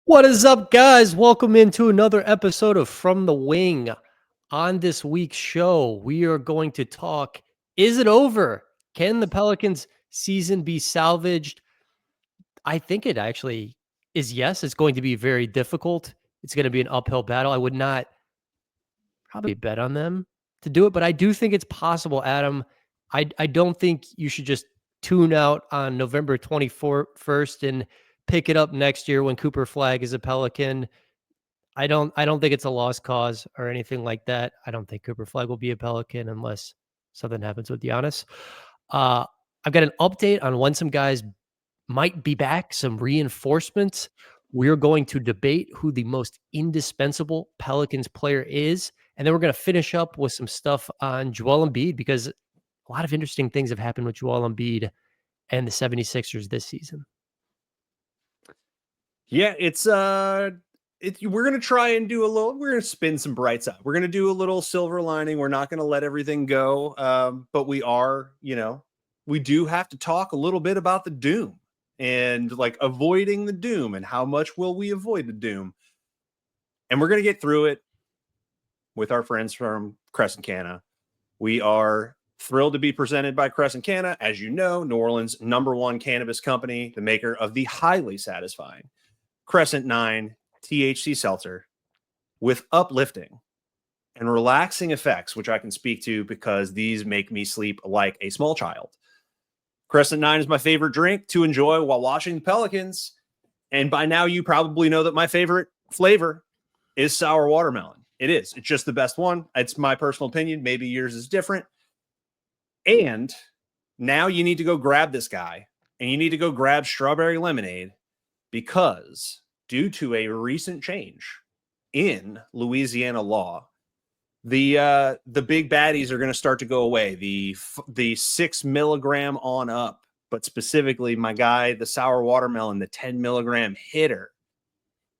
What is up, guys? Welcome into another episode of From the Wing. On this week's show, we are going to talk, is it over? Can the Pelicans season be salvaged? I think it actually is yes. It's going to be very difficult. It's going to be an uphill battle. I would not probably bet on them to do it, but I do think it's possible, Adam. I don't think you should just tune out on November 21st and pick it up next year when Cooper Flag is a Pelican. I don't think it's a lost cause or anything like that. I don't think Cooper Flag will be a Pelican unless something happens with Giannis. Uh, I've got an update on when some guys might be back, some reinforcements. We're going to debate who the most indispensable Pelicans player is. And then we're going to finish up with some stuff on Joel Embiid because a lot of interesting things have happened with Joel Embiid and the 76ers this season. Yeah, we're gonna try and do we're gonna spin some bright side. We're gonna do a little silver lining. We're not gonna let everything go. But we do have to talk a little bit about the doom and like avoiding the doom and how much will we avoid the doom. And we're gonna get through it with our friends from Crescent Canna. We are thrilled to be presented by Crescent Canna, as you know, New Orleans' #1 cannabis company, the maker of the highly satisfying Crescent 9 THC seltzer with uplifting and relaxing effects, which I can speak to because these make me sleep like a small child. Crescent 9 is my favorite drink to enjoy while watching the Pelicans. And by now, you probably know that my favorite flavor is sour watermelon. It is. It's just the best one. It's my personal opinion. Maybe yours is different. And now you need to go grab this guy and you need to go grab strawberry lemonade because due to a recent change in Louisiana law, the big baddies are going to start to go away. The 6 milligram on up, but specifically my guy, the sour watermelon, the 10 milligram hitter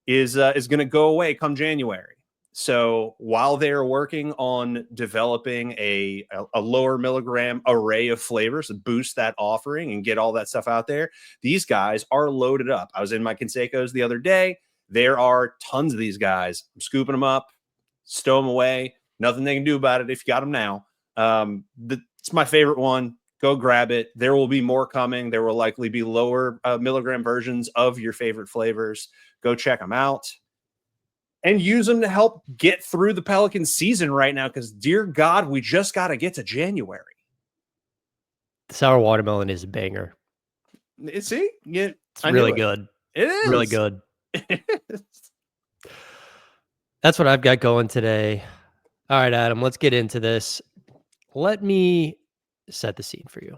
is going to go away come January. So while they're working on developing a lower milligram array of flavors to boost that offering and get all that stuff out there, these guys are loaded up. I was in my Canseco's the other day. There are tons of these guys. I'm scooping them up, stow them away. Nothing they can do about it if you got them now. It's my favorite one. Go grab it. There will be more coming. There will likely be lower milligram versions of your favorite flavors. Go check them out. And use them to help get through the Pelicans season right now because, dear God, we just got to get to January. The sour watermelon is a banger. See? Yeah, it's really good. It is. Really good. That's what I've got going today. All right, Adam, let's get into this. Let me set the scene for you.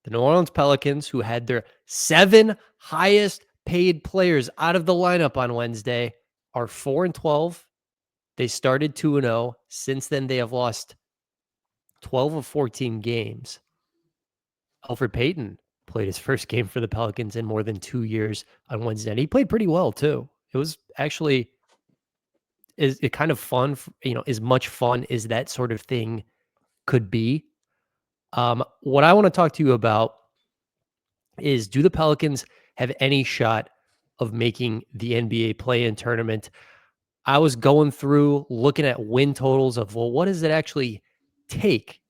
The New Orleans Pelicans, who had their 7 highest paid players out of the lineup on Wednesday, are 4-12. They started 2-0. Since then, they have lost 12 of 14 games. Elfrid Payton played his first game for the Pelicans in more than 2 years on Wednesday. And he played pretty well, too. It was actually it kind of fun, as much fun as that sort of thing could be. What I want to talk to you about is, do the Pelicans have any shot of making the NBA play-in tournament? I was going through looking at win totals of, well, what does it actually take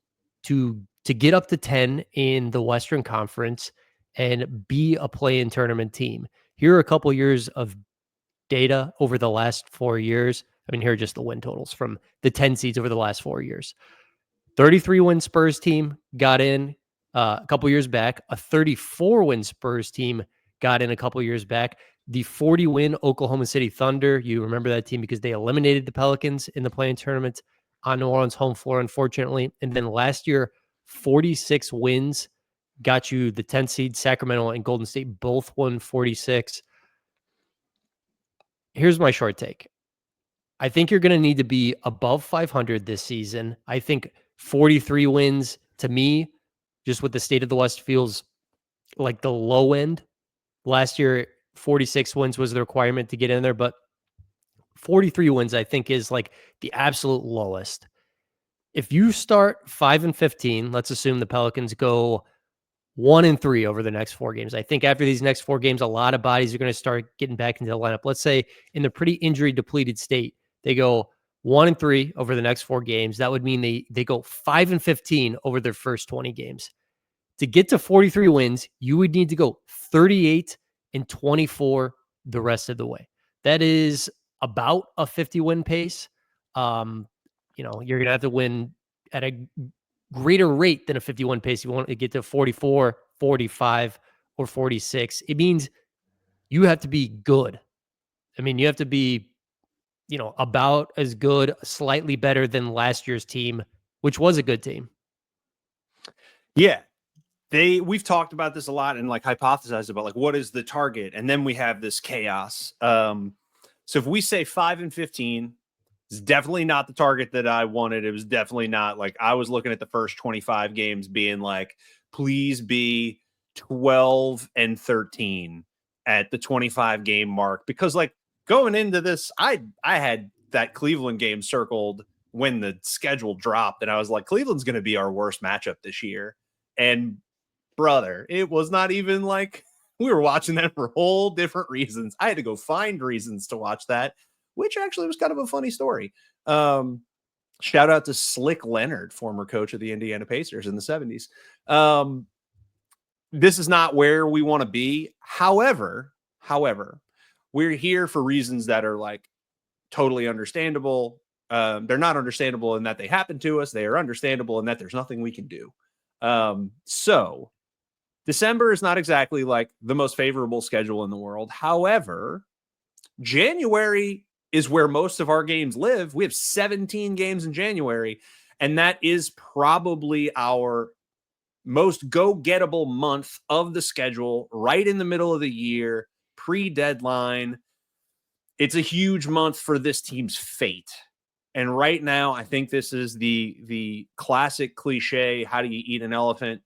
to get up to 10 in the Western Conference and be a play-in tournament team? Here are a couple years of data over the last 4 years. I mean, here are just the win totals from the 10 seeds over the last 4 years. 33-win Spurs team got in a couple years back. A 34-win Spurs team got in a couple years back. The 40-win Oklahoma City Thunder, you remember that team because they eliminated the Pelicans in the play-in tournament on New Orleans' home floor, unfortunately. And then last year, 46 wins got you the 10 seed. Sacramento and Golden State both won 46. Here's my short take. I think you're going to need to be above 500 this season. I think 43 wins, to me, just with the state of the West, feels like the low end. Last year, 46 wins was the requirement to get in there, but 43 wins, I think, is like the absolute lowest. If you start 5-15, let's assume the Pelicans go 1-3 over the next 4 games. I think after these next 4 games, a lot of bodies are going to start getting back into the lineup. Let's say in the pretty injury depleted state, they go 1-3 over the next 4 games. That would mean they go 5-15 over their first 20 games. To get to 43 wins, you would need to go 38-24 the rest of the way. That is about a 50-win pace. You're going to have to win at a greater rate than a 51 pace. You want to get to 44, 45, or 46. It means you have to be good. I mean, you have to be, about as good, slightly better than last year's team, which was a good team. Yeah. We've talked about this a lot and like hypothesized about like what is the target, and then we have this chaos. So if we say 5-15, it's definitely not the target that I wanted. It was definitely not like I was looking at the first 25 games being like, please be 12-13 at the 25 game mark, because like going into this, I had that Cleveland game circled when the schedule dropped, and I was like, Cleveland's going to be our worst matchup this year. And brother, it was not even like we were watching that for whole different reasons. I had to go find reasons to watch that, which actually was kind of a funny story. Shout out to Slick Leonard, former coach of the Indiana Pacers in the 70s. This is not where we want to be. However, we're here for reasons that are like totally understandable. They're not understandable in that they happen to us. They are understandable in that there's nothing we can do. So December is not exactly like the most favorable schedule in the world. However, January is where most of our games live. We have 17 games in January, and that is probably our most go-gettable month of the schedule, right in the middle of the year, pre-deadline. It's a huge month for this team's fate. And right now, I think this is the classic cliche, how do you eat an elephant?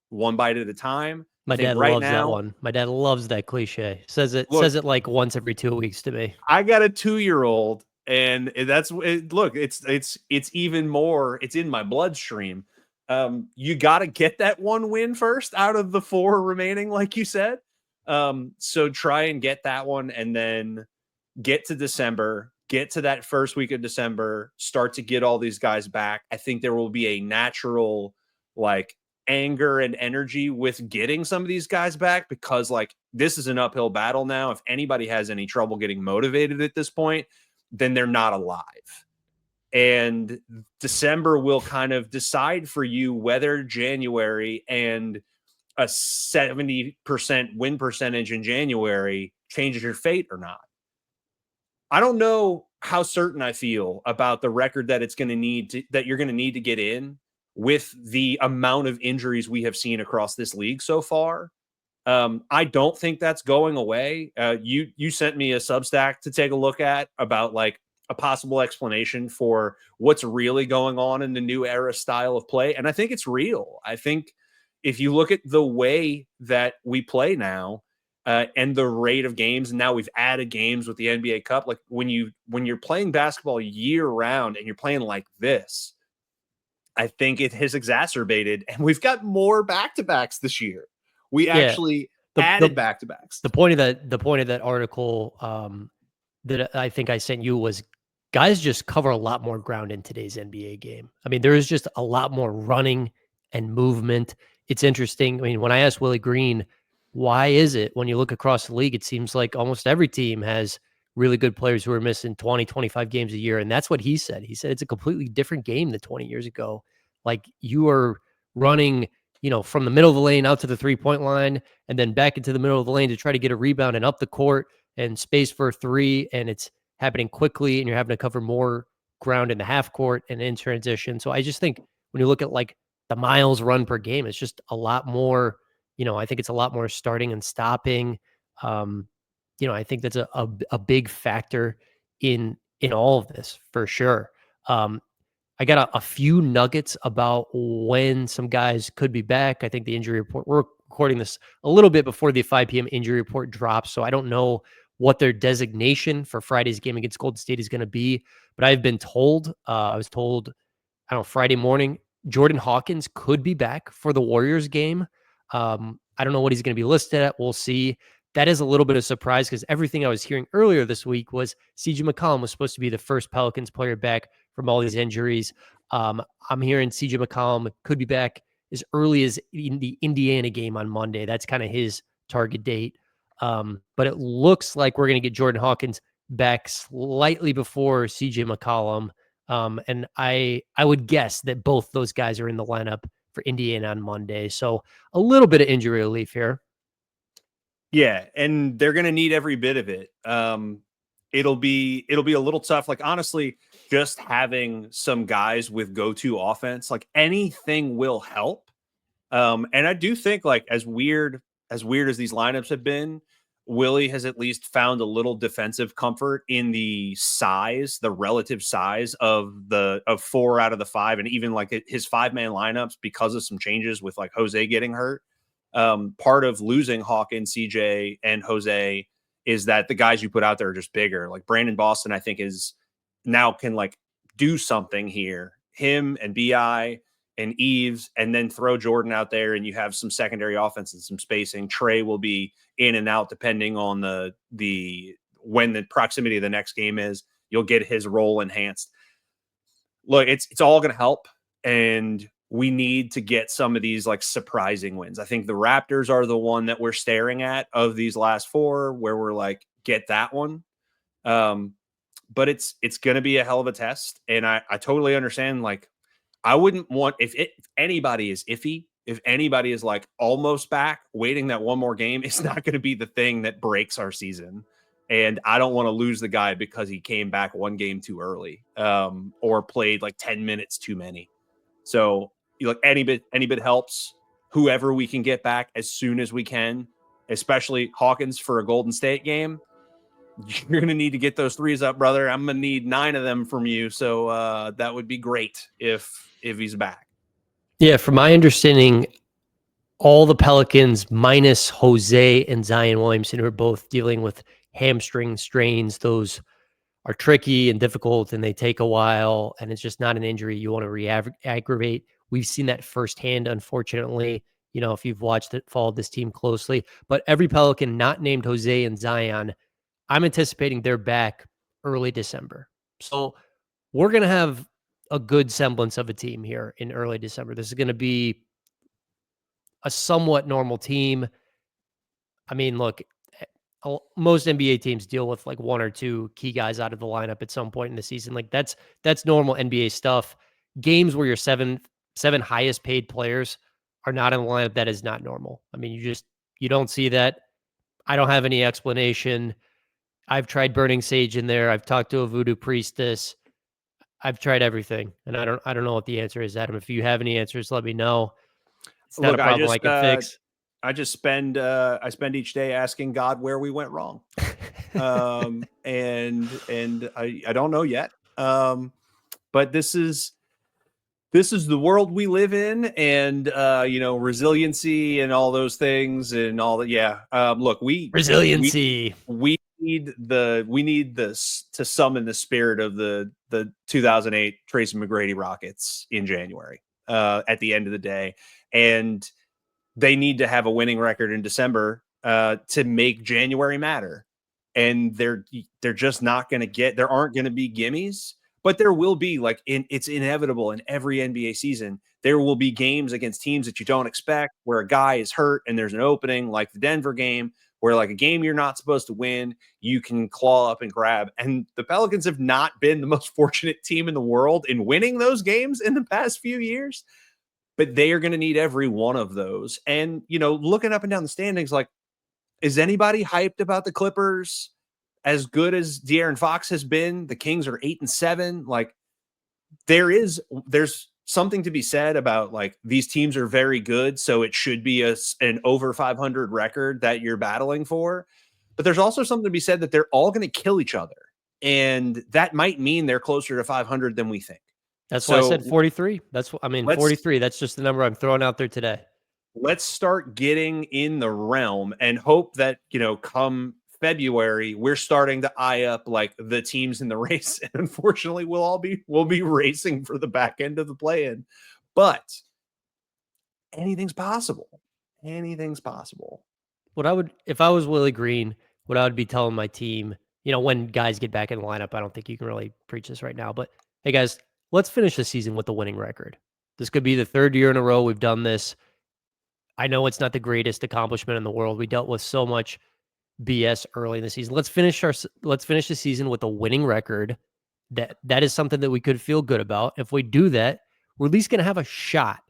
One bite at a time. My dad loves that one. My dad loves that cliche. Says it like once every 2 weeks to me. I got a 2-year-old, and that's look, it's even more, it's in my bloodstream. You got to get that one win first out of the 4 remaining, like you said. So try and get that one, and then get to December, get to that first week of December, start to get all these guys back. I think there will be a natural like anger and energy with getting some of these guys back, because like this is an uphill battle now. If anybody has any trouble getting motivated at this point, then they're not alive. And December will kind of decide for you whether January and a 70% win percentage in January changes your fate or not. I don't know how certain I feel about the record that it's going to need that you're going to need to get in with the amount of injuries we have seen across this league so far. I don't think that's going away. You sent me a Substack to take a look at about like a possible explanation for what's really going on in the new era style of play. And I think it's real. I think if you look at the way that we play now, and the rate of games, and now we've added games with the NBA Cup. Like when you're playing basketball year round and you're playing like this, I think it has exacerbated, and we've got more back-to-backs this year. We actually added back-to-backs. The point of that article that I think I sent you was guys just cover a lot more ground in today's NBA game. I mean, there is just a lot more running and movement. It's interesting. I mean, when I asked Willie Green, why is it when you look across the league, it seems like almost every team has really good players who are missing 20, 25 games a year. And that's what he said. He said it's a completely different game than 20 years ago. Like you are running, from the middle of the lane out to the 3-point line and then back into the middle of the lane to try to get a rebound and up the court and space for a 3. And it's happening quickly and you're having to cover more ground in the half court and in transition. So I just think when you look at like the miles run per game, it's just a lot more. I think it's a lot more starting and stopping. I think that's a big factor in all of this for sure. I got a few nuggets about when some guys could be back. I think the injury report, we're recording this a little bit before the 5 p.m. injury report drops, so I don't know what their designation for Friday's game against Golden State is going to be. But I've been told, I was told, I don't know, Friday morning, Jordan Hawkins could be back for the Warriors game. I don't know what he's going to be listed at. We'll see. That is a little bit of surprise because everything I was hearing earlier this week was CJ McCollum was supposed to be the first Pelicans player back from all these injuries. I'm hearing CJ McCollum could be back as early as in the Indiana game on Monday. That's kind of his target date. But it looks like we're going to get Jordan Hawkins back slightly before CJ McCollum. And I would guess that both those guys are in the lineup for Indiana on Monday. So a little bit of injury relief here. Yeah, and they're going to need every bit of it. It'll be a little tough. Like, honestly, just having some guys with go-to offense, like anything will help. And I do think, like, as weird as these lineups have been, Willie has at least found a little defensive comfort in the relative size of 4 out of the 5, and even like his 5-man lineups because of some changes with like Jose getting hurt. Part of losing Hawkins, CJ, and Jose is that the guys you put out there are just bigger. Like Brandon Boston, I think is now can like do something here. Him and BI and Eves, and then throw Jordan out there, and you have some secondary offense and some spacing. Trey will be in and out depending on the when the proximity of the next game is. You'll get his role enhanced. Look, it's all going to help, and we need to get some of these like surprising wins. I think the Raptors are the one that we're staring at of these last 4, where we're like, get that one. But it's going to be a hell of a test, and I totally understand. Like, I wouldn't want if anybody is iffy, if anybody is like almost back, waiting that one more game, it's not going to be the thing that breaks our season. And I don't want to lose the guy because he came back one game too early, or played like 10 minutes too many. So any bit helps. Whoever we can get back as soon as we can, especially Hawkins for a Golden State game. You're going to need to get those threes up, brother. I'm going to need 9 of them from you. So that would be great if he's back. Yeah, from my understanding, all the Pelicans minus Jose and Zion Williamson, who are both dealing with hamstring strains, those are tricky and difficult, and they take a while, and it's just not an injury you want to re-aggravate. We've seen that firsthand, unfortunately, if you've followed this team closely. But every Pelican not named Jose and Zion, I'm anticipating they're back early December. So we're going to have a good semblance of a team here in early December. This is going to be a somewhat normal team. I mean, look, most NBA teams deal with like 1 or 2 key guys out of the lineup at some point in the season. Like that's normal NBA stuff. Games where your seven highest paid players are not in the lineup, that is not normal. I mean, you don't see that. I don't have any explanation. I've tried burning sage in there. I've talked to a voodoo priestess. I've tried everything, and I don't know what the answer is, Adam. If you have any answers, let me know. It's not a problem I can fix. I just spend each day asking God where we went wrong. And I don't know yet. But this is the world we live in, and resiliency and all those things and all that. Yeah. Look, resiliency. We need this to summon the spirit of the 2008 Tracy McGrady Rockets in January, at the end of the day. And they need to have a winning record in December to make January matter. And they're just not going to there aren't going to be gimmies, but there will be, like, it's inevitable in every NBA season. There will be games against teams that you don't expect, where a guy is hurt and there's an opening, like the Denver game, where like a game you're not supposed to win, you can claw up and grab. And the Pelicans have not been the most fortunate team in the world in winning those games in the past few years, but they are going to need every one of those. And, looking up and down the standings, like, is anybody hyped about the Clippers? As good as De'Aaron Fox has been, the Kings are 8-7. Like, there's something to be said about, like, these teams are very good, so it should be an over 500 record that you're battling for. But there's also something to be said that they're all going to kill each other, and that might mean they're closer to 500 than we think. That's why I said 43. 43. That's just the number I'm throwing out there today. Let's start getting in the realm and hope that, come February, we're starting to eye up like the teams in the race. And unfortunately, we'll be racing for the back end of the play-in. But anything's possible. Anything's possible. If I was Willie Green, what I would be telling my team, when guys get back in the lineup, I don't think you can really preach this right now, but hey guys, let's finish the season with a winning record. This could be the third year in a row we've done this. I know it's not the greatest accomplishment in the world. We dealt with so much BS early in the season. Let's finish the season with a winning record. That is something that we could feel good about. If we do that, we're at least going to have a shot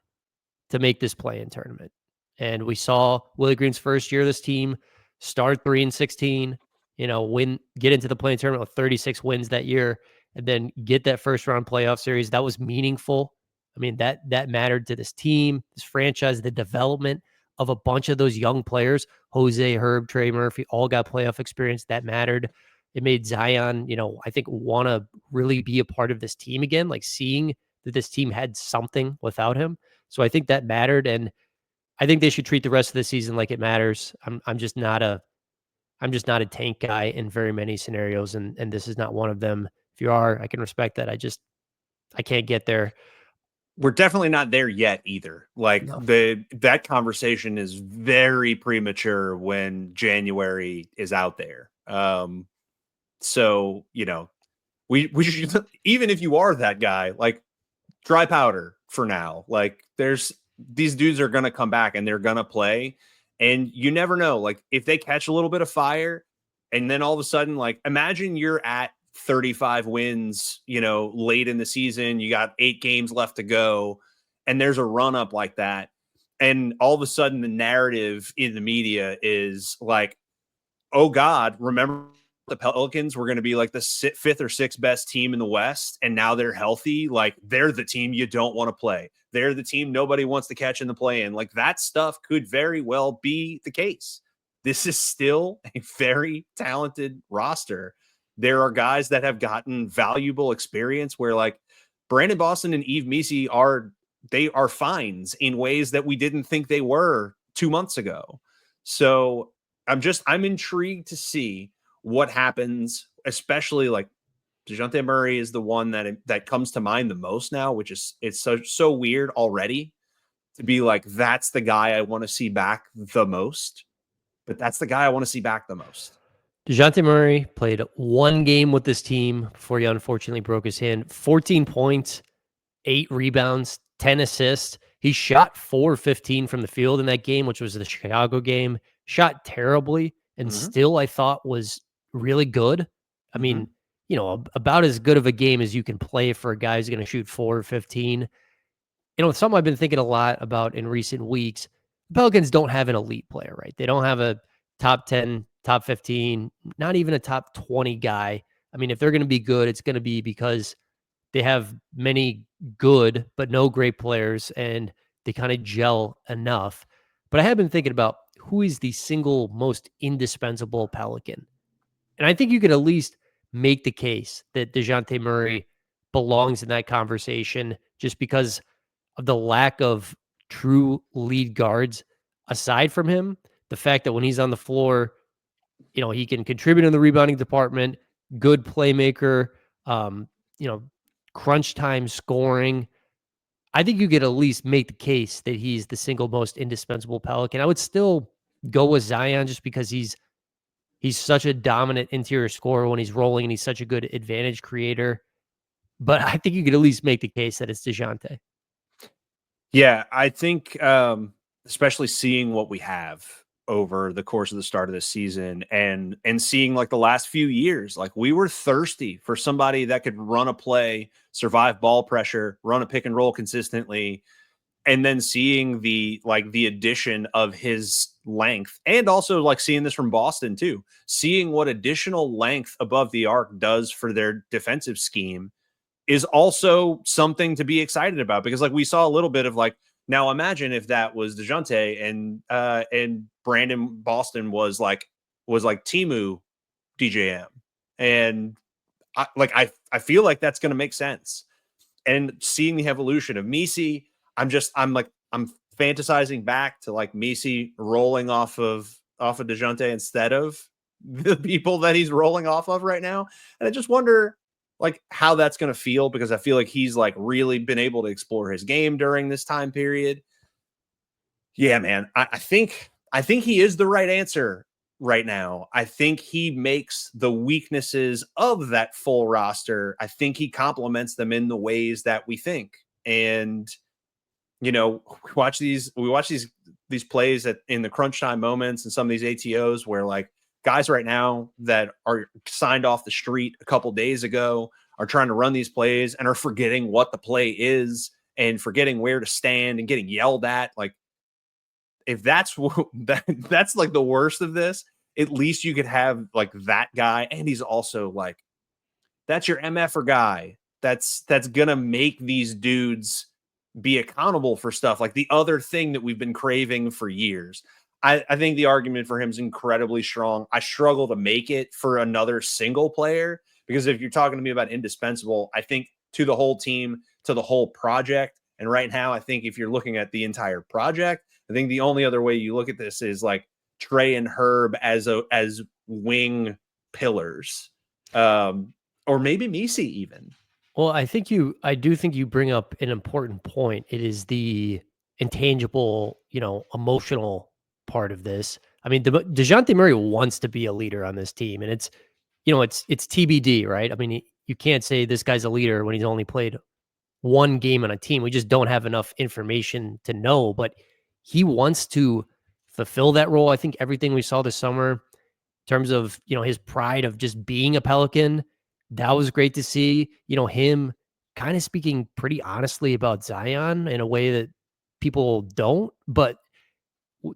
to make this play-in tournament. And we saw Willie Green's first year of this team start 3-16, get into the play-in tournament with 36 wins that year, and then get that first round playoff series. That was meaningful. I mean, that mattered to this team, this franchise, the development of a bunch of those young players. Jose, Herb, Trey Murphy, all got playoff experience. That mattered. It made Zion, I think want to really be a part of this team again, like seeing that this team had something without him. So I think that mattered, and I think they should treat the rest of the season like it matters. I'm just not a tank guy in very many scenarios, and this is not one of them. If you are, I can respect that. I can't get there. We're definitely not there yet either. Like No. that conversation is very premature when January is out there. So we should, even if you are that guy, like dry powder for now. Like these dudes are going to come back and they're going to play, and you never know. Like if they catch a little bit of fire and then all of a sudden, like imagine you're at 35 wins, late in the season, you got 8 games left to go, and there's a run up like that. And all of a sudden the narrative in the media is like, oh God, remember the Pelicans were going to be like the 5th or 6th best team in the West, and now they're healthy. Like they're the team you don't want to play. They're the team nobody wants to catch in the play-in. Like that stuff could very well be the case. This is still a very talented roster. There are guys that have gotten valuable experience where like Brandon Boston and Yves Missi are fines in ways that we didn't think they were 2 months ago. So I'm intrigued to see what happens, especially like DeJounte Murray is the one that comes to mind the most now, which is it's so weird already to be like, that's the guy I want to see back the most, but that's the guy I want to see back the most. DeJounte Murray played one game with this team before he unfortunately broke his hand. 14 points, 8 rebounds, 10 assists. He shot 4-15 from the field in that game, which was the Chicago game. Shot terribly, and still I thought was really good. I mean, about as good of a game as you can play for a guy who's going to shoot 4-15. Something I've been thinking a lot about in recent weeks. The Pelicans don't have an elite player, right? They don't have a top 10, top 15, not even a top 20 guy. I mean, if they're going to be good, it's going to be because they have many good but no great players, and they kind of gel enough. But I have been thinking about who is the single most indispensable Pelican. And I think you could at least make the case that DeJounte Murray belongs in that conversation just because of the lack of true lead guards aside from him. The fact that when he's on the floor, he can contribute in the rebounding department, good playmaker, um, you know, crunch time scoring. I think you could at least make the case that he's the single most indispensable Pelican. I would still go with Zion just because he's such a dominant interior scorer when he's rolling, and he's such a good advantage creator. But I think you could at least make the case that it's DeJounte. Yeah, I think especially seeing what we have over the course of the start of this season and seeing like the last few years, like we were thirsty for somebody that could run a play, survive ball pressure, run a pick and roll consistently, and then seeing the addition of his length, and also like seeing this from Boston too, seeing what additional length above the arc does for their defensive scheme is also something to be excited about, because like we saw a little bit of like, now imagine if that was DeJounte and Brandon Boston was like Timu DJM. And I feel like that's going to make sense. And seeing the evolution of Missi, I'm fantasizing back to like Missi rolling off of DeJounte instead of the people that he's rolling off of right now. And I just wonder like how that's going to feel, because I feel like he's like really been able to explore his game during this time period. Yeah, man. I think he is the right answer right now. I think he makes the weaknesses of that full roster. I think he complements them in the ways that we think. And we watch these plays in the crunch time moments and some of these ATOs where like guys right now that are signed off the street a couple days ago are trying to run these plays and are forgetting what the play is and forgetting where to stand and getting yelled at. Like if that's that's like the worst of this, at least you could have like that guy. And he's also like, that's your MFer guy. That's gonna make these dudes be accountable for stuff like the other thing that we've been craving for years. I think the argument for him is incredibly strong. I struggle to make it for another single player because if you're talking to me about indispensable, I think to the whole team, to the whole project. And right now, I think if you're looking at the entire project, I think the only other way you look at this is like Trey and Herb as wing pillars, or maybe Misi even. Well, I do think you bring up an important point. It is the intangible, emotional part of this. I mean, DeJounte Murray wants to be a leader on this team, and it's TBD, right? I mean, you can't say this guy's a leader when he's only played one game on a team. We just don't have enough information to know, but he wants to fulfill that role. I think everything we saw this summer in terms of, his pride of just being a Pelican, that was great to see. Him kind of speaking pretty honestly about Zion in a way that people don't, but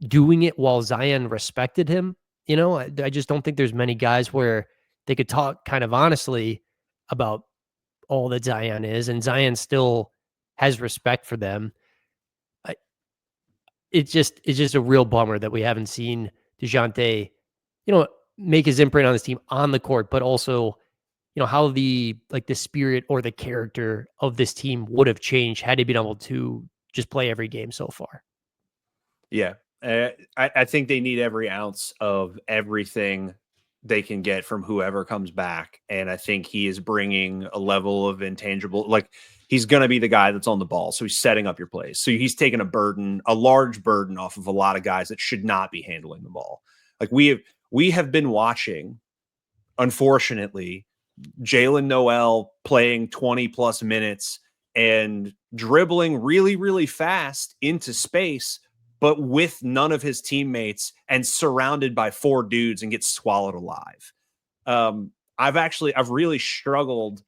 doing it while Zion respected him. I just don't think there's many guys where they could talk kind of honestly about all that Zion is, and Zion still has respect for them. I, it's just a real bummer that we haven't seen DeJounte, make his imprint on this team on the court, but also, how the spirit or the character of this team would have changed had he been able to just play every game so far. Yeah. I think they need every ounce of everything they can get from whoever comes back. And I think he is bringing a level of intangible, like he's going to be the guy that's on the ball. So he's setting up your plays. So he's taking a large burden off of a lot of guys that should not be handling the ball. Like we have been watching, unfortunately, Jalen Noel playing 20 plus minutes and dribbling really, really fast into space, but with none of his teammates and surrounded by four dudes and gets swallowed alive. I've really struggled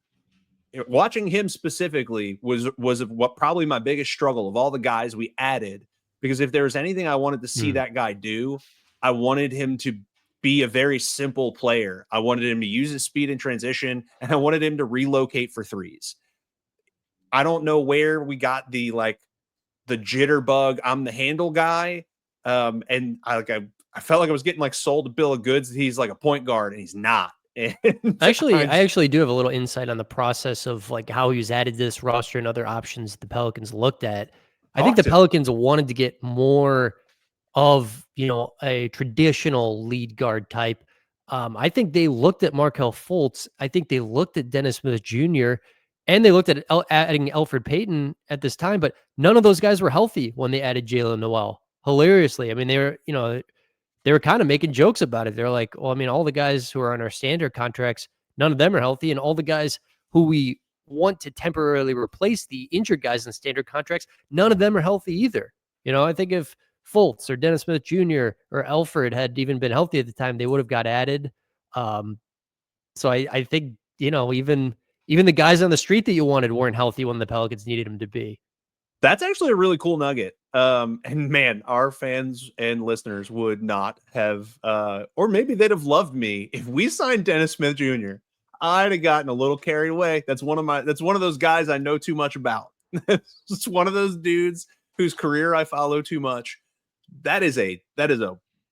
watching him specifically was what probably my biggest struggle of all the guys we added, because if there was anything I wanted to see that guy do, I wanted him to be a very simple player. I wanted him to use his speed in transition, and I wanted him to relocate for threes. I don't know where we got the jitterbug, I'm the handle guy. And I felt like I was getting like sold a bill of goods that he's like a point guard, and he's not. And I actually do have a little insight on the process of like how he's added this roster and other options the Pelicans looked at. I think the Pelicans wanted to get more of, a traditional lead guard type. I think they looked at Markelle Fultz. I think they looked at Dennis Smith Jr. and they looked at adding Elfrid Payton at this time, but none of those guys were healthy when they added Jalen Noel. Hilariously, I mean, they were kind of making jokes about it. They're like, well, I mean, all the guys who are on our standard contracts, none of them are healthy, and all the guys who we want to temporarily replace the injured guys in standard contracts, none of them are healthy either. I think if Fultz or Dennis Smith Jr. or Elfrid had even been healthy at the time, they would have got added. So I think, even the guys on the street that you wanted weren't healthy when the Pelicans needed them to be. That's actually a really cool nugget. And man, our fans and listeners would not have, or maybe they'd have loved me if we signed Dennis Smith Jr. I'd have gotten a little carried away. That's one of those guys I know too much about. It's one of those dudes whose career I follow too much. That is a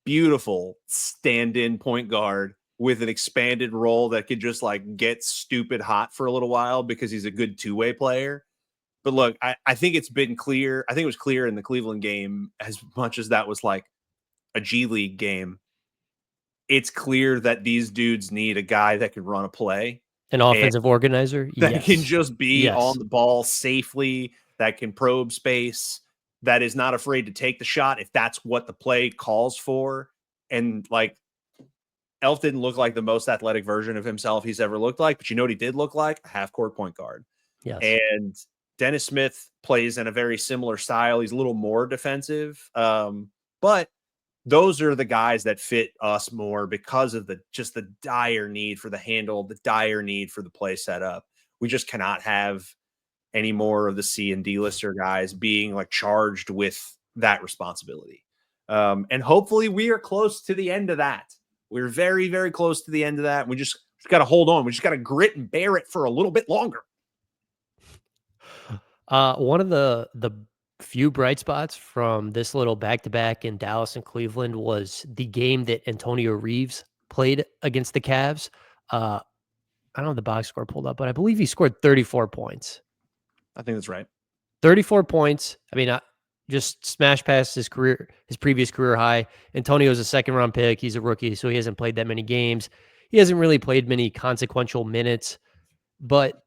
beautiful stand-in point guard with an expanded role that could just like get stupid hot for a little while because he's a good two-way player. But look, I think it's been clear. I think it was clear in the Cleveland game, as much as that was like a G League game. It's clear that these dudes need a guy that can run a play. An offensive organizer that yes. can just be Yes. on the ball safely, that can probe space. that is not afraid to take the shot if that's what the play calls for. And like Elf didn't look like the most athletic version of himself he's ever looked like, but you know what he did look like? A half-court point guard. Yes. And Dennis Smith plays in a very similar style. He's a little more defensive, but those are the guys that fit us more because of the dire need for the handle, the dire need for the play setup. We just cannot have any more of the C and D lister guys being like charged with that responsibility. And hopefully we are close to the end of that. We're very, very close to the end of that. We just got to hold on. We just got to grit and bear it for a little bit longer. One of the few bright spots from this little back-to-back in Dallas and Cleveland was the game that Antonio Reeves played against the Cavs. I don't have the box score pulled up, but I believe he scored 34 points. I think that's right. 34 points. I mean, just smash past his previous career high. Antonio's a second-round pick. He's a rookie, so he hasn't played that many games. He hasn't really played many consequential minutes, but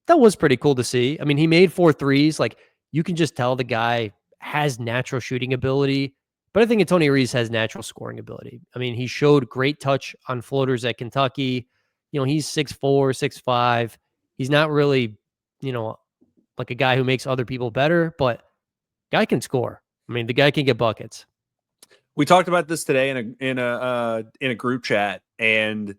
that was pretty cool to see. I mean, he made 4 threes. Like, you can just tell the guy has natural shooting ability, but I think Antonio Reeves has natural scoring ability. I mean, he showed great touch on floaters at Kentucky. You know, he's 6'4", 6'5". He's not really, you know, like a guy who makes other people better, but guy can score. I mean, the guy can get buckets. We talked about this today in a group chat, and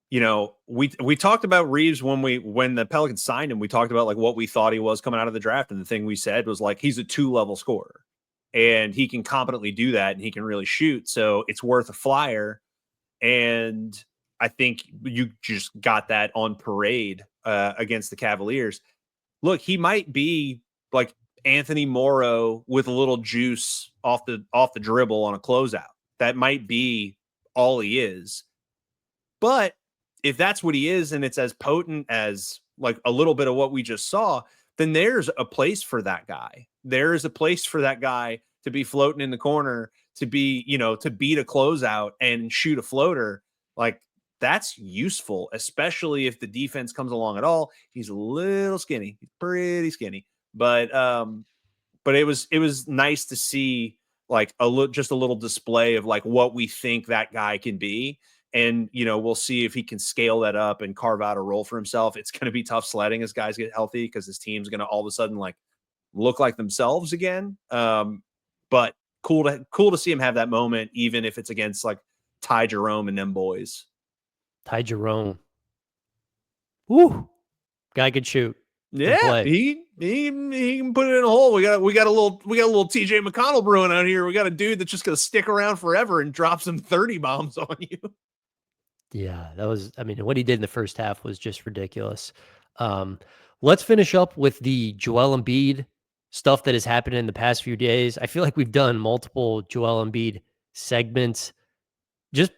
you know, we talked about Reeves when the Pelicans signed him. We talked about like what we thought he was coming out of the draft, and the thing we said was like he's a 2-level scorer, and he can competently do that, and he can really shoot. So it's worth a flyer. And I think you just got that on parade against the Cavaliers. Look, he might be like Anthony Morrow with a little juice off the dribble on a closeout. That might be all he is. But if that's what he is and it's as potent as like a little bit of what we just saw, then there's a place for that guy. There is a place for that guy to be floating in the corner, to be, you know, to beat a closeout and shoot a floater. Like, that's useful, especially if the defense comes along at all. He's a little skinny. He's pretty skinny. But it was nice to see like just a little display of like what we think that guy can be. And, you know, we'll see if he can scale that up and carve out a role for himself. It's going to be tough sledding as guys get healthy because his team's going to all of a sudden like look like themselves again. But cool to see him have that moment, even if it's against like Ty Jerome and them boys. Ty Jerome. Woo. Guy could shoot. Yeah, he can put it in a hole. We got a little TJ McConnell brewing out here. We got a dude that's just gonna stick around forever and drop some 30 bombs on you. Yeah, that was, I mean, what he did in the first half was just ridiculous. Let's finish up with the Joel Embiid stuff that has happened in the past few days. I feel like we've done multiple Joel Embiid segments just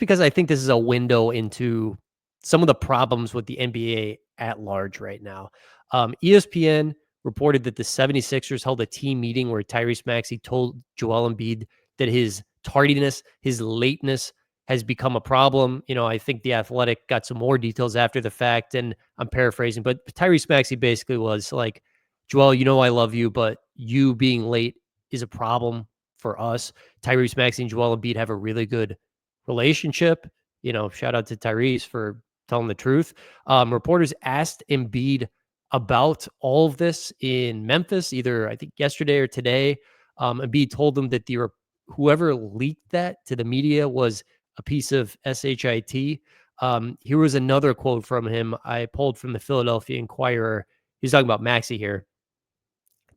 because I think this is a window into some of the problems with the NBA at large right now. ESPN reported that the 76ers held a team meeting where Tyrese Maxey told Joel Embiid that his tardiness, his lateness has become a problem. You know, I think the Athletic got some more details after the fact, and I'm paraphrasing, but Tyrese Maxey basically was like, Joel, you know I love you, but you being late is a problem for us. Tyrese Maxey and Joel Embiid have a really good relationship. You know, shout out to Tyrese for telling the truth. Reporters asked Embiid about all of this in Memphis, either I think yesterday or today. Embiid told them that whoever leaked that to the media was a piece of shit. Here was another quote from him I pulled from the Philadelphia Inquirer. He's talking about Maxey here.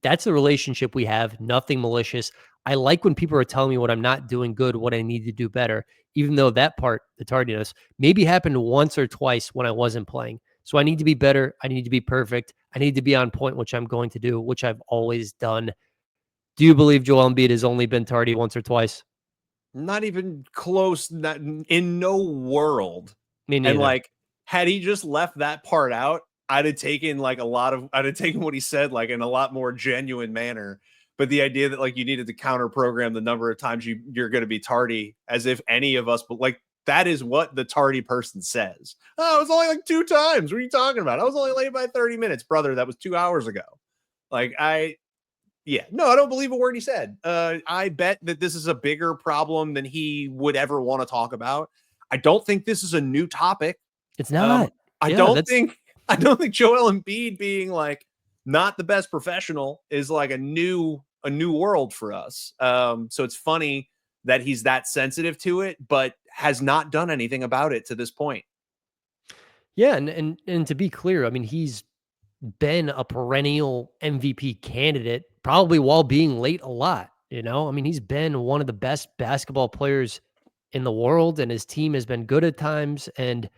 That's the relationship we have. Nothing malicious. I like when people are telling me what I'm not doing good, what I need to do better, even though that part, the tardiness, maybe happened once or twice when I wasn't playing. So I need to be better. I need to be perfect. I need to be on point, which I'm going to do, which I've always done. Do you believe Joel Embiid has only been tardy once or twice? Not even close. Not in no world. Me neither. And like, had he just left that part out, I'd have taken what he said like in a lot more genuine manner. But the idea that like you needed to counter program the number of times you're going to be tardy, as if any of us, but like that is what the tardy person says. Oh, it was only like 2 times. What are you talking about? I was only late by 30 minutes, brother. That was 2 hours ago. Like Yeah, no, I don't believe a word he said. I bet that this is a bigger problem than he would ever want to talk about. I don't think this is a new topic. It's Um, not. I Yeah, don't that's think I don't think Joel Embiid being like not the best professional is like a new world for us. So it's funny that he's that sensitive to it, but has not done anything about it to this point. yeah, and to be clear, I mean, he's been a perennial MVP candidate, probably while being late a lot. I mean, he's been one of the best basketball players in the world, and his team has been good at times. And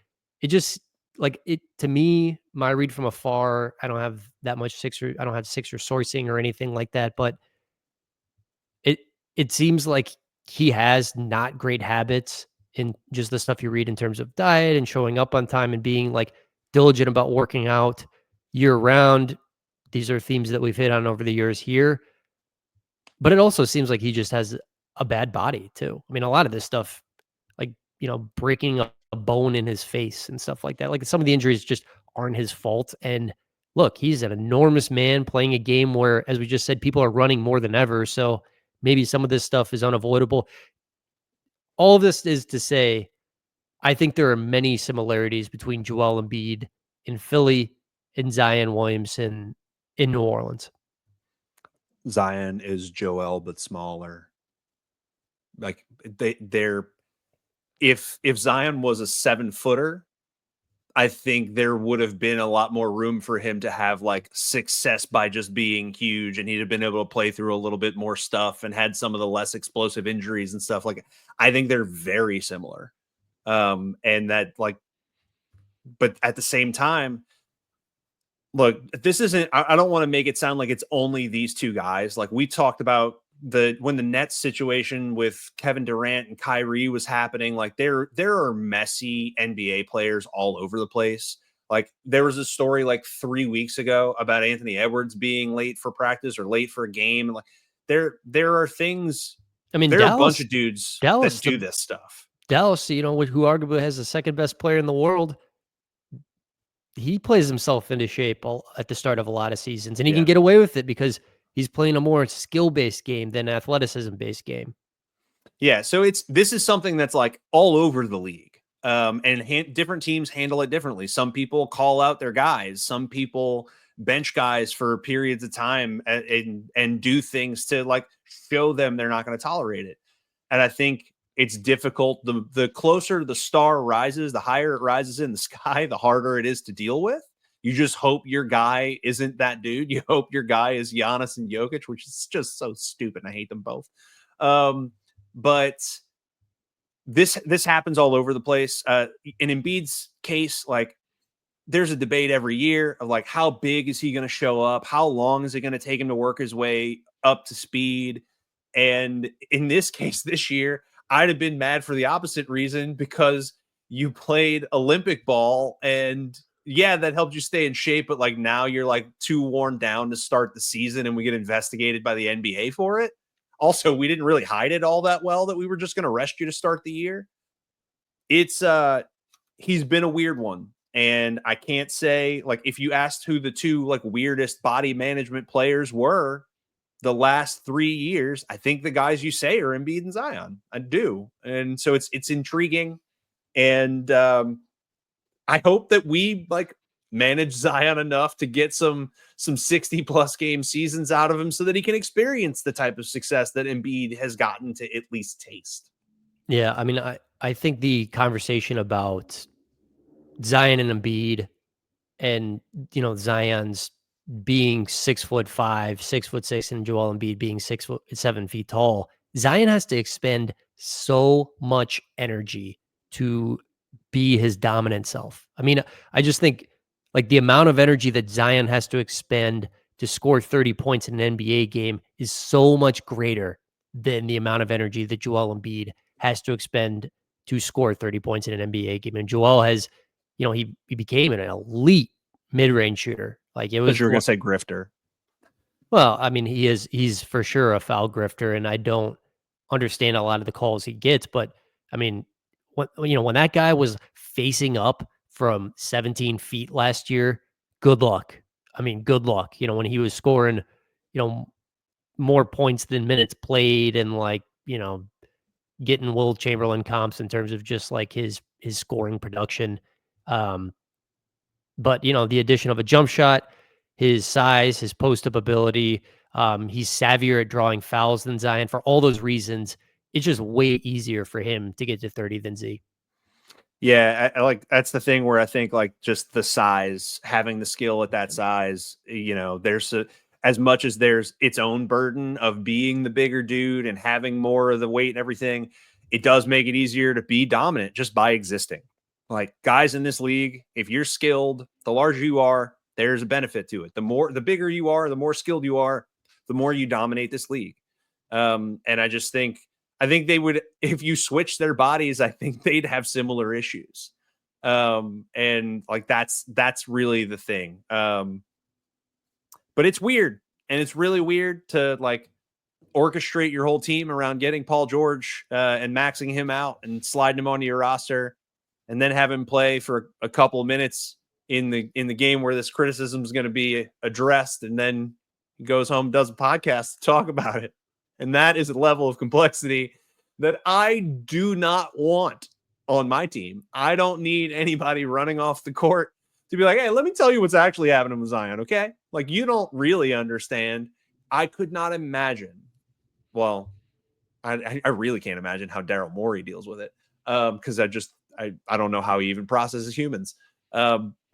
it just like it to me, my read from afar, I don't have that much Sixer, I don't have Sixer sourcing or anything like that, but it it seems like he has not great habits in just the stuff you read in terms of diet and showing up on time and being like diligent about working out year round. These are themes that we've hit on over the years here. But it also seems like he just has a bad body too. I mean, a lot of this stuff, like, breaking a bone in his face and stuff like that. Like some of the injuries just aren't his fault. And look, he's an enormous man playing a game where, as we just said, people are running more than ever. So maybe some of this stuff is unavoidable. All of this is to say, I think there are many similarities between Joel Embiid in Philly and Zion Williamson in New Orleans. Zion is Joel but smaller. Like they're if Zion was a 7-footer, I think there would have been a lot more room for him to have like success by just being huge, and he'd have been able to play through a little bit more stuff and had some of the less explosive injuries and stuff. Like I think they're very similar. And that like, but at the same time, look, this isn't, I don't want to make it sound like it's only these two guys. Like we talked about when the Nets situation with Kevin Durant and Kyrie was happening, like there are messy NBA players all over the place. Like there was a story like 3 weeks ago about Anthony Edwards being late for practice or late for a game. And like there are things, I mean, there are a bunch Dallas, of dudes that Dallas, do the this stuff. Dallas, who arguably has the second best player in the world, he plays himself into shape at the start of a lot of seasons, and he can Yeah. get away with it because he's playing a more skill-based game than athleticism-based game. Yeah, so this is something that's like all over the league. And different teams handle it differently. Some people call out their guys. Some people bench guys for periods of time and do things to like show them they're not going to tolerate it. And I think it's difficult. The closer the star rises, the higher it rises in the sky, the harder it is to deal with. You just hope your guy isn't that dude. You hope your guy is Giannis and Jokic, which is just so stupid. I hate them both. But this happens all over the place. In Embiid's case, like there's a debate every year of like how big is he going to show up? How long is it going to take him to work his way up to speed? And in this case, this year, I'd have been mad for the opposite reason because you played Olympic ball and yeah, that helped you stay in shape, but like now you're like too worn down to start the season and we get investigated by the NBA for it. Also, we didn't really hide it all that well that we were just going to rest you to start the year. It's he's been a weird one. And I can't say like if you asked who the two like weirdest body management players were the last 3 years, I think the guys you say are Embiid and Zion. I do. And so it's intriguing. And I hope that we like manage Zion enough to get some 60+ game seasons out of him so that he can experience the type of success that Embiid has gotten to at least taste. Yeah, I mean, I think the conversation about Zion and Embiid and, Zion's being 6'5", 6'6", and Joel Embiid being 6'7" tall, Zion has to expend so much energy to be his dominant self. I mean, I just think like the amount of energy that Zion has to expend to score 30 points in an NBA game is so much greater than the amount of energy that Joel Embiid has to expend to score 30 points in an NBA game. And Joel has, he became an elite mid-range shooter. Like it But was you were going one, to say grifter. well, I mean, he's for sure a foul grifter, and I don't understand a lot of the calls he gets, but I mean, when that guy was facing up from 17 feet last year, good luck. I mean, good luck. When he was scoring, you know, more points than minutes played and like, getting Will Chamberlain comps in terms of just like his scoring production. Um, but the addition of a jump shot, his size, his post up ability, he's savvier at drawing fouls than Zion. For all those reasons, it's just way easier for him to get to 30 than Z. Yeah, I like that's the thing where I think like just the size, having the skill at that size, there's as much as there's its own burden of being the bigger dude and having more of the weight and everything, it does make it easier to be dominant just by existing. Like guys in this league, if you're skilled, the larger you are, there's a benefit to it. The bigger you are, the more skilled you are, the more you dominate this league. And I think they would, if you switch their bodies, I think they'd have similar issues. And like that's really the thing. But it's weird, and it's really weird to like orchestrate your whole team around getting Paul George and maxing him out and sliding him onto your roster, and then have him play for a couple of minutes in the game where this criticism is going to be addressed, and then he goes home, does a podcast to talk about it. And that is a level of complexity that I do not want on my team. I don't need anybody running off the court to be like, hey, let me tell you what's actually happening with Zion, okay? Like, you don't really understand. I could not imagine. Well, I really can't imagine how Daryl Morey deals with it, because I don't know how he even processes humans.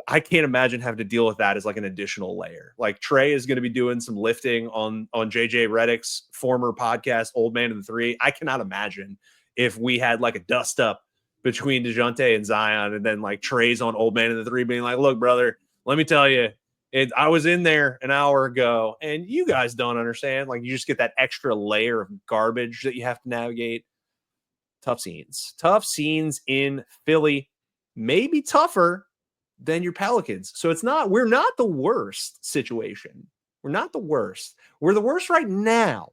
I can't imagine having to deal with that as like an additional layer. Like Trey is going to be doing some lifting on JJ Redick's former podcast, Old Man of the Three. I cannot imagine if we had like a dust up between DeJounte and Zion, and then like Trey's on Old Man of the Three being like, look, brother, let me tell you, I was in there an hour ago and you guys don't understand. Like you just get that extra layer of garbage that you have to navigate. Tough scenes in Philly, maybe tougher than your Pelicans. So we're not the worst situation. We're not the worst. We're the worst right now.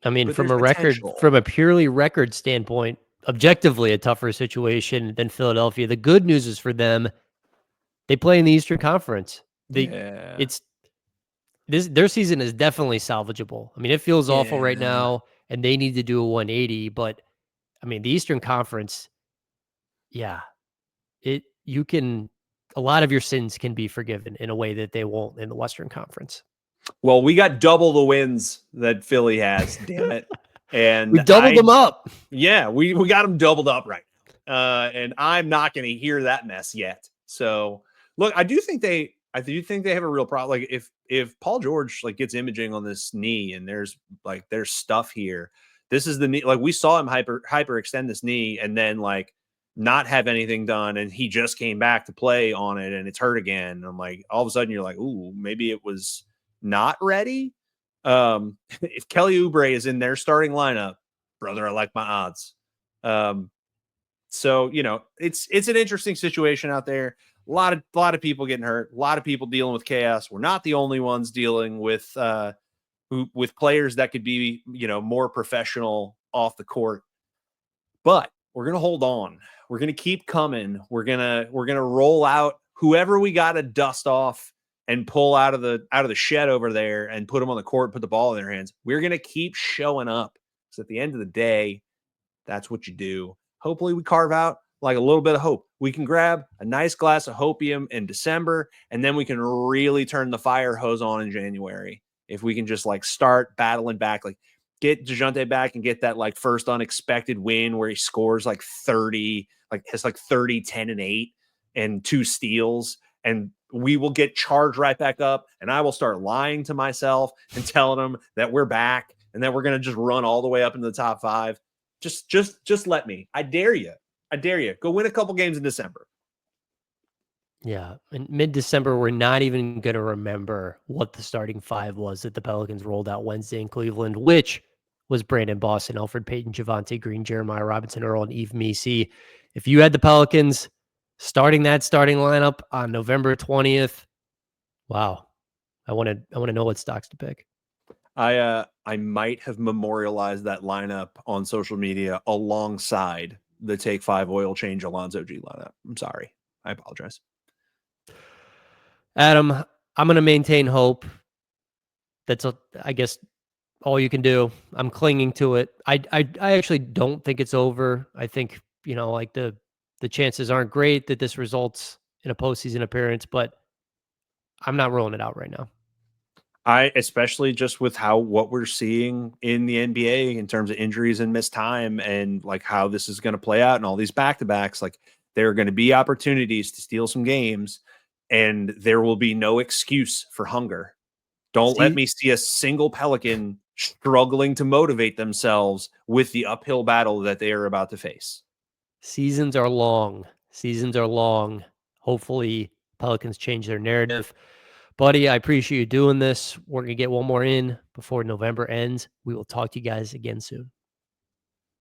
I mean, from a purely record standpoint, objectively a tougher situation than Philadelphia. The good news is for them, they play in the Eastern Conference. Their season is definitely salvageable. I mean, it feels awful right now, and they need to do a 180. But I mean, the Eastern Conference, a lot of your sins can be forgiven in a way that they won't in the Western Conference. Well, we got double the wins that Philly has, damn it. And we doubled them up. Yeah, we got them doubled up right now. And I'm not going to hear that mess yet. So look, I do think they have a real problem. Like if Paul George like gets imaging on this knee and there's stuff here, this is the knee. Like we saw him hyper extend this knee and then like not have anything done, and he just came back to play on it and it's hurt again. And I'm like, all of a sudden you're like, ooh, maybe it was not ready. If Kelly Oubre is in their starting lineup, brother, I like my odds. So it's an interesting situation out there. A lot of people getting hurt, a lot of people dealing with chaos. We're not the only ones dealing with players that could be more professional off the court. But we're gonna hold on. We're gonna keep coming. We're gonna roll out whoever we got to dust off and pull out of the shed over there and put them on the court, put the ball in their hands. We're going to keep showing up. So at the end of the day, that's what you do. Hopefully we carve out like a little bit of hope. We can grab a nice glass of hopium in December, and then we can really turn the fire hose on in January. If we can just like start battling back, like get DeJounte back and get that like first unexpected win where he scores like 30, like has like 30, 10 and 8 and 2 steals, and we will get charged right back up, and I will start lying to myself and telling them that we're back and that we're going to just run all the way up into the top 5. Just let me. I dare you. Go win a couple games in December. Yeah. In mid-December, we're not even going to remember what the starting 5 was that the Pelicans rolled out Wednesday in Cleveland, which was Brandon Boston, Elfrid Payton, Javonte Green, Jeremiah Robinson Earl, and Yves Missi. If you had the Pelicans starting lineup on November 20th, wow. I want to know what stocks to pick. I might have memorialized that lineup on social media alongside the Take 5 oil change Alonzo G lineup. I'm sorry. I apologize. Adam, I'm going to maintain hope. I guess all you can do. I'm clinging to it. I actually don't think it's over. I think, like the chances aren't great that this results in a postseason appearance, but I'm not ruling it out right now. Especially just with what we're seeing in the NBA in terms of injuries and missed time and like how this is going to play out and all these back-to-backs, like there are going to be opportunities to steal some games and there will be no excuse for hunger. Don't let See, me see a single Pelican struggling to motivate themselves with the uphill battle that they are about to face. seasons are long. Seasons are long. Hopefully, Pelicans change their narrative. Buddy, I appreciate you doing this. We're going to get one more in before November ends. We will talk to you guys again soon.